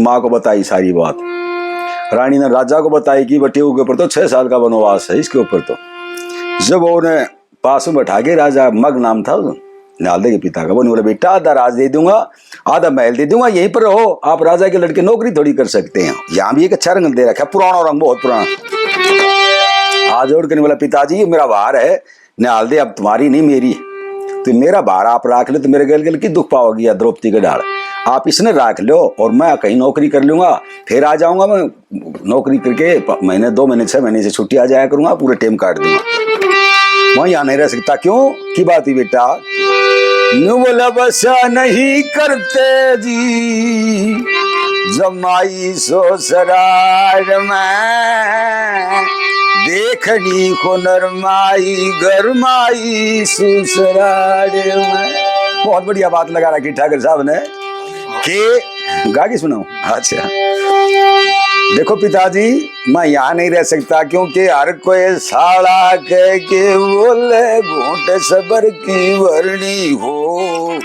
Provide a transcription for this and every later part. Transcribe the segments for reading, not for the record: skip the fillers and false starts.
माँ को बताई सारी बात। रानी ने राजा को बताई कि बटियों के ऊपर तो 6 साल का वनवास है इसके ऊपर। तो जब उन्हें पास में बैठा के, राजा मग नाम था नालदे के पिता का, वो बोले बेटा आधा राज दे दूंगा, आधा महल दे दूंगा, यहीं पर रहो, आप राजा के लड़के नौकरी थोड़ी कर सकते हैं। यहाँ भी एक अच्छा रंग दे रखा है, पुराना रंग, बहुत पुराना। आज जोड़ करने वाला पिताजी ये मेरा भार है, नालदे अब तुम्हारी नहीं मेरी, तो मेरा भार आप रख लो तो मेरे गल गल की दुख पाओगी या द्रौपदी का डाल, आप इसने रख लो और मैं कहीं नौकरी कर लूंगा, फिर आ जाऊंगा। मैं नौकरी करके महीने 2 महीने 6 महीने से छुट्टी आ जाया करूंगा, पूरे टाइम काट दूंगा, मैं यहाँ नहीं रह सकता। क्यों की बात ही बेटा? नु बोला बसा नहीं करते जी जमाई ससुराल में, देखनी को नरमाई गरमाई ससुराल में। बहुत बढ़िया बात लगा रखी ठाकर साहब ने कि गा के सुनाऊं। अच्छा देखो पिताजी, मैं यहाँ नहीं रह सकता क्योंकि हर कोई साड़ा कह के बोले घूंट सबर की वरणी हो,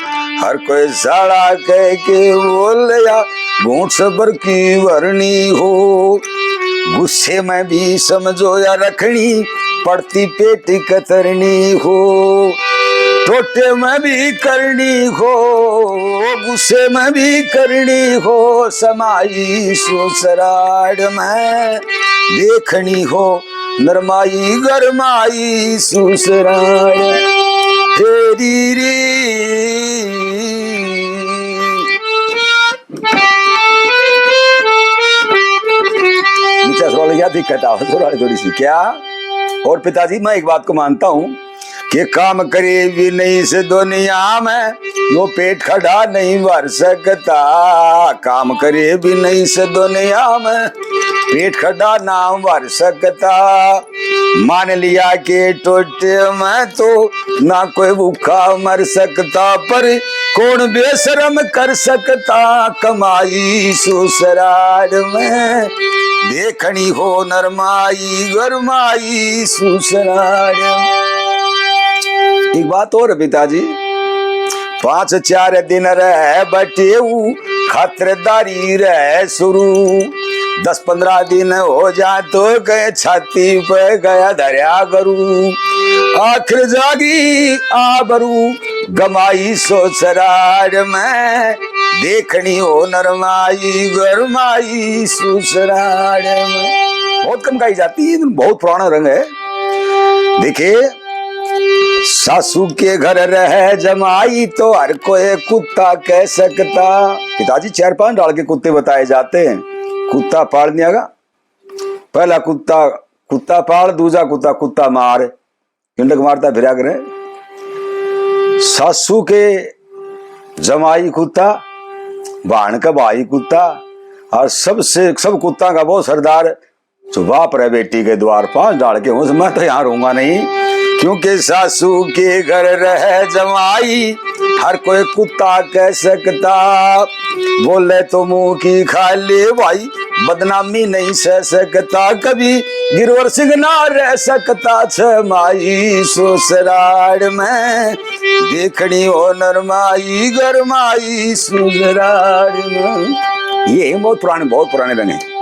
हर कोई साड़ा कह के बोले या घूंट सबर की वरणी हो, गुस्से में भी समझो या रखनी पड़ती पेट कतरनी हो, टोटे में भी करनी हो, गुस्से में भी करनी हो, समाई ससुराल में देखनी हो नरमाई गरमाई ससुराल तेरी रे। क्या दिक्कत है थोड़ी सी क्या? और पिताजी मैं एक बात को मानता हूँ कि काम करे भी नहीं से दुनिया में वो पेट खड़ा नहीं भर सकता, काम करे भी नहीं से दुनिया में पेट खड़ा ना भर सकता, मान लिया कि टोटे में तो ना कोई भूखा मर सकता, पर कौन बेशरम कर सकता कमाई ससुराल में देखनी हो नरमाई गरमाई ससुराल। एक बात और पिताजी, 5-4 दिन रह बटेऊ खातिरदारी रह शुरू, 10-15 दिन हो जा तो गए छाती पे गया धरिया गरू, आखिर जागी आबरू गमाई ससुराल में देखनी हो नरमाई गरमाई ससुराल में। बहुत कम गाई जाती है, बहुत पुराना रंग है। देखिए सासू के घर रह जमाई तो हर कोई कुत्ता कह सकता। पिताजी 4-5 डाल के कुत्ते बताए जाते हैं। कुत्ता पाल नहीं आगा, पहला कुत्ता पाल, दूसरा कुत्ता मार, किंडक मारता फिरा करे। सासू के जमाई कुत्ता, बाण का भाई कुत्ता, और सब कुत्ता का वो सरदार जो बाप रहे बेटी के द्वार 5 डाल के हूं। मैं तो यहाँ रहूंगा नहीं क्योंकि सासू के घर रह जमाई हर कोई कुत्ता कह सकता, बोले तो मुंह की खा ले भाई बदनामी नहीं सह सकता, कभी गिरवर सिंह ना रह सकता छमाई ससुराल में देखनी हो नरमाई गरमाई ससुराल में। ये बहुत पुराने रंग हैं।